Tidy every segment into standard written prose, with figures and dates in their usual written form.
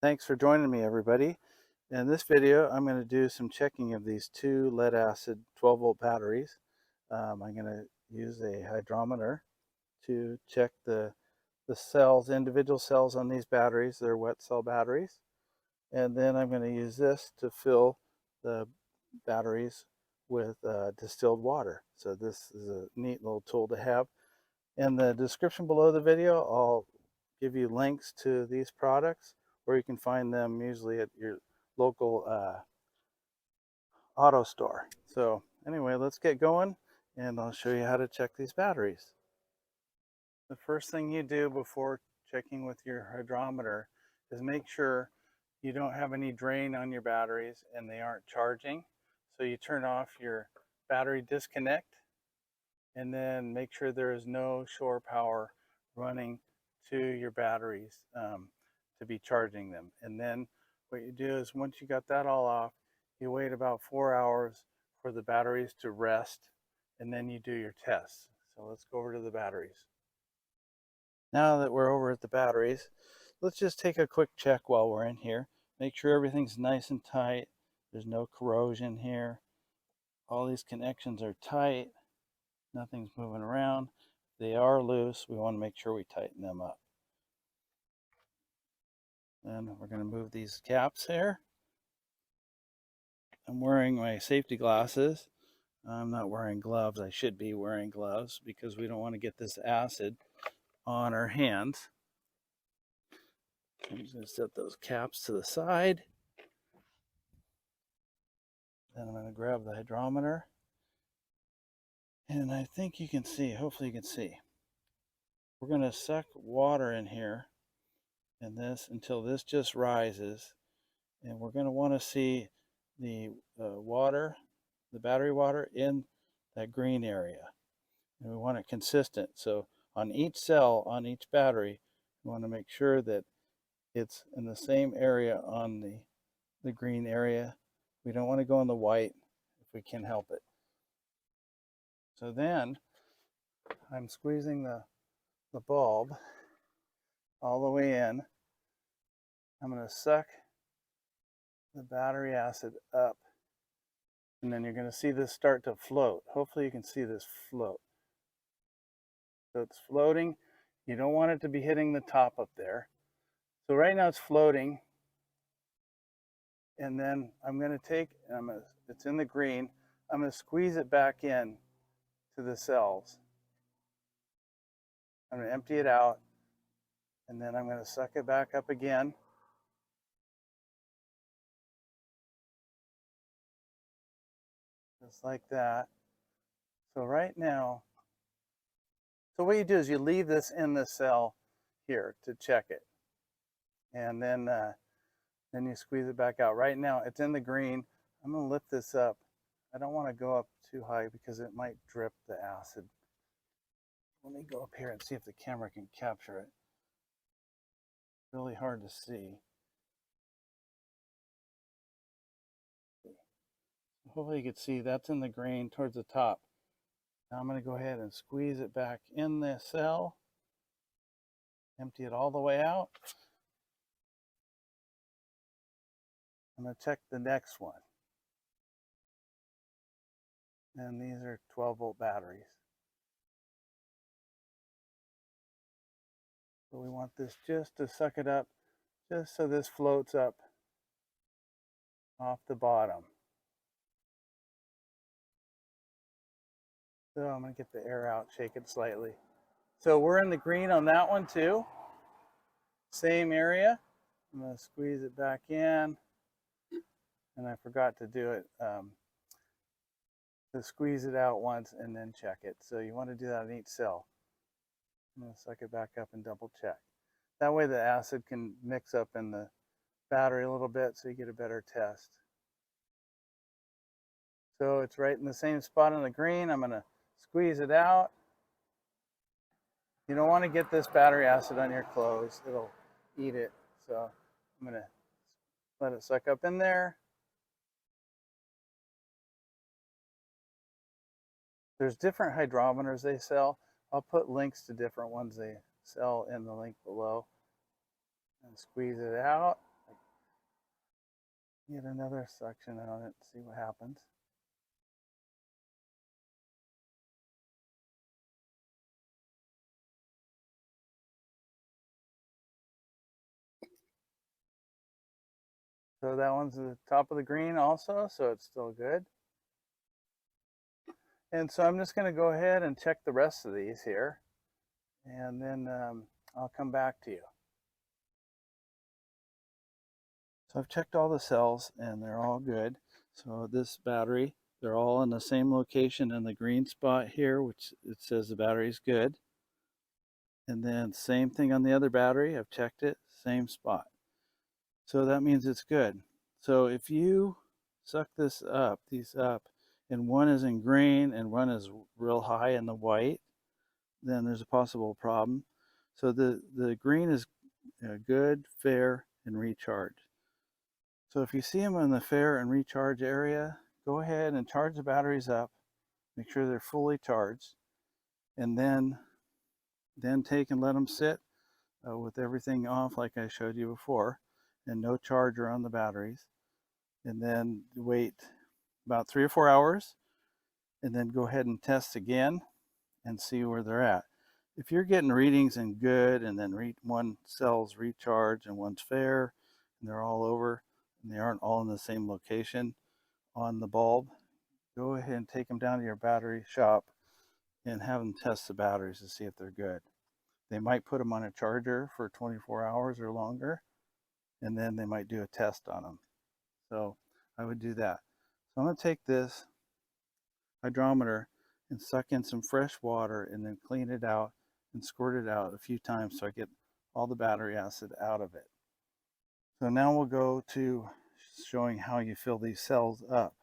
Thanks for joining me, everybody. In this video, I'm going to do some checking of these two lead acid 12-volt batteries. I'm going to use a hydrometer to check the cells, individual cells on these batteries. They're wet cell batteries. And then I'm going to use this to fill the batteries with distilled water. So this is a neat little tool to have. In the description below the video, I'll give you links to these products, or you can find them usually at your local auto store. So anyway, let's get going and I'll show you how to check these batteries. The first thing you do before checking with your hydrometer is make sure you don't have any drain on your batteries and they aren't charging. So you turn off your battery disconnect and then make sure there is no shore power running to your batteries to be charging them. And then what you do is once you got that all off, you wait about 4 hours for the batteries to rest, and then you do your tests. So let's go over to the batteries. Now that we're over at the batteries, let's just take a quick check while we're in here. Make sure everything's nice and tight. There's no corrosion here. All these connections are tight. Nothing's moving around. If they are loose, we want to make sure we tighten them up. Then we're going to move these caps here. I'm wearing my safety glasses. I'm not wearing gloves. I should be wearing gloves because we don't want to get this acid on our hands. I'm just going to set those caps to the side. Then I'm going to grab the hydrometer. And I think you can see, hopefully you can see. We're going to suck water in here in this until this just rises. And we're going to want to see the water, the battery water in that green area. And we want it consistent. So on each cell, on each battery, we want to make sure that it's in the same area on the green area. We don't want to go on the white if we can help it. So then I'm squeezing the bulb all the way in. I'm going to suck the battery acid up, and then you're going to see this start to float. Hopefully you can see this float. So it's floating. You don't want it to be hitting the top up there. So right now it's floating, and then I'm going to take, it's in the green, I'm going to squeeze it back in to the cells. I'm going to empty it out, and then I'm going to suck it back up again. Just like that. So right now, so what you do is you leave this in the cell here to check it. And then you squeeze it back out. Right now it's in the green. I'm going to lift this up. I don't want to go up too high because it might drip the acid. Let me go up here and see if the camera can capture it. Really hard to see. Hopefully you can see that's in the green towards the top. Now I'm going to go ahead and squeeze it back in the cell. Empty it all the way out. I'm going to check the next one. And these are 12-volt batteries. So we want this just to suck it up, just so this floats up off the bottom. So I'm going to get the air out, shake it slightly. So we're in the green on that one too. Same area. I'm going to squeeze it back in. And I forgot to do it, to squeeze it out once and then check it. So you want to do that on each cell. I'm going to suck it back up and double check. That way the acid can mix up in the battery a little bit so you get a better test. So it's right in the same spot on the green. I'm going to squeeze it out. You don't want to get this battery acid on your clothes. It'll eat it. So I'm going to let it suck up in there. There's different hydrometers they sell. I'll put links to different ones they sell in the link below. And squeeze it out like Get another suction on it, see what happens. So that one's the top of the green also, so it's still good. And so I'm just going to go ahead and check the rest of these here, and then I'll come back to you. So I've checked all the cells and they're all good. So this battery, they're all in the same location in the green spot here, which it says the battery's good. And then same thing on the other battery, I've checked it, same spot. So that means it's good. So if you suck these up, and one is in green and one is real high in the white, then there's a possible problem. So the green is good, fair, and recharge. So if you see them in the fair and recharge area, go ahead and charge the batteries up, make sure they're fully charged, and then take and let them sit with everything off like I showed you before, and no charger on the batteries. And then wait about 3 or 4 hours, and then go ahead and test again and see where they're at. If you're getting readings and good, and then one cell's recharged and one's fair, and they're all over, and they aren't all in the same location on the bulb, go ahead and take them down to your battery shop and have them test the batteries to see if they're good. They might put them on a charger for 24 hours or longer, and then they might do a test on them. So I would do that. So I'm going to take this hydrometer and suck in some fresh water and then clean it out and squirt it out a few times so I get all the battery acid out of it. So now we'll go to showing how you fill these cells up.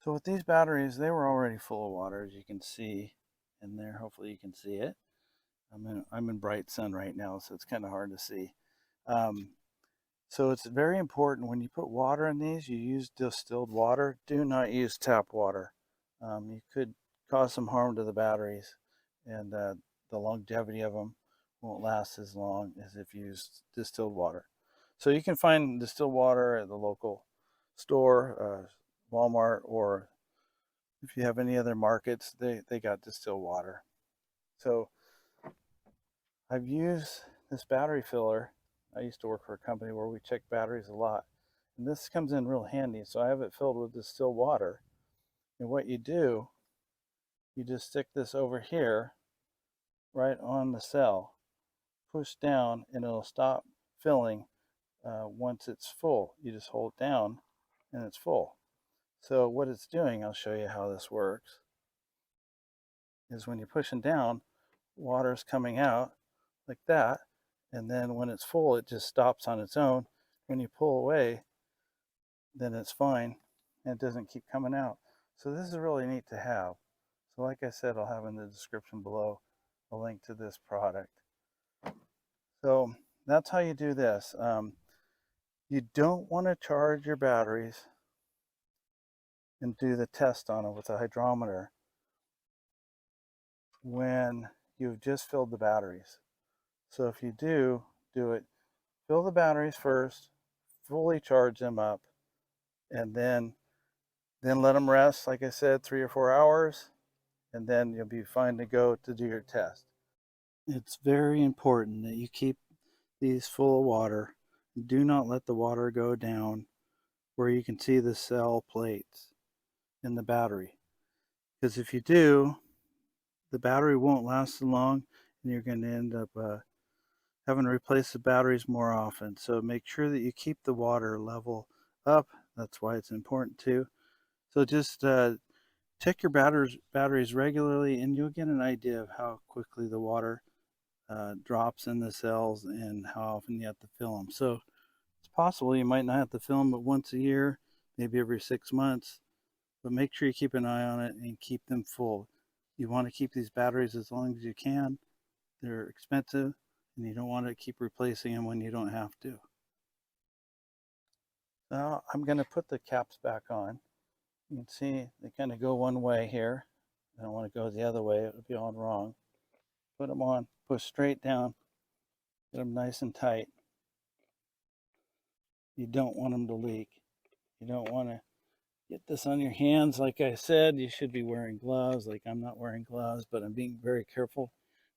So with these batteries, they were already full of water, as you can see in there. Hopefully you can see it. I'm in bright sun right now, so it's kind of hard to see. So it's very important when you put water in these, you use distilled water. Do not use tap water. You could cause some harm to the batteries, and the longevity of them won't last as long as if you use distilled water. So you can find distilled water at the local store, Walmart, or if you have any other markets, they got distilled water. So I've used this battery filler. I used to work for a company where we check batteries a lot. And this comes in real handy. So I have it filled with distilled water. And what you do, you just stick this over here, right on the cell, push down, and it'll stop filling once it's full. You just hold down and it's full. So what it's doing, I'll show you how this works, is when you're pushing down, water's coming out like that, and then when it's full, it just stops on its own. When you pull away, then it's fine, and it doesn't keep coming out. So this is really neat to have. So like I said, I'll have in the description below a link to this product. So that's how you do this. You don't want to charge your batteries and do the test on it with a hydrometer when you've just filled the batteries. So if you do it, fill the batteries first, fully charge them up, and then let them rest, like I said, 3 or 4 hours, and then you'll be fine to go to do your test. It's very important that you keep these full of water. Do not let the water go down where you can see the cell plates in the battery, because if you do, the battery won't last so long, and you're going to end up having to replace the batteries more often. So make sure that you keep the water level up. That's why it's important too. So just check your batteries regularly, and you'll get an idea of how quickly the water drops in the cells and how often you have to fill them. So it's possible you might not have to fill them but once a year, maybe every 6 months, but make sure you keep an eye on it and keep them full. You want to keep these batteries as long as you can. They're expensive, and you don't want to keep replacing them when you don't have to. Now I'm going to put the caps back on. You can see they kind of go one way here. I don't want to go the other way, it would be all wrong. Put them on, push straight down, get them nice and tight. You don't want them to leak. You don't want to get this on your hands. Like I said, you should be wearing gloves. Like I'm not wearing gloves, but I'm being very careful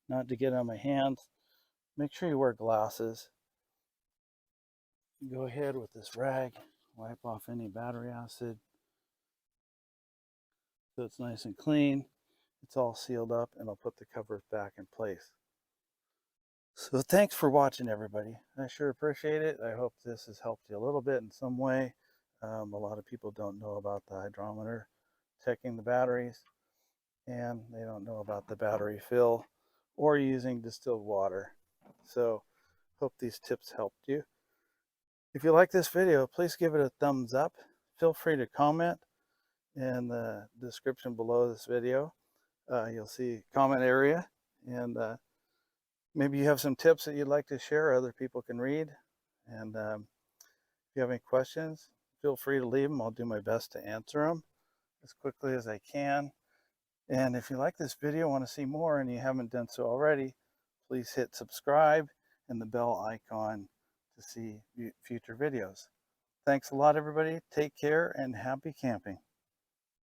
not to get on my hands. Make sure you wear glasses. Go ahead with this rag, wipe off any battery acid so it's nice and clean. It's all sealed up, and I'll put the covers back in place. So thanks for watching, everybody. I sure appreciate it. I hope this has helped you a little bit in some way. A lot of people don't know about the hydrometer checking the batteries, and they don't know about the battery fill or using distilled water. So hope these tips helped you. If you like this video, please give it a thumbs up. Feel free to comment in the description below this video. You'll see comment area, and maybe you have some tips that you'd like to share other people can read. And if you have any questions, feel free to leave them. I'll do my best to answer them as quickly as I can. And if you like this video, want to see more, and you haven't done so already, please hit subscribe and the bell icon to see future videos. Thanks a lot, everybody. Take care and happy camping.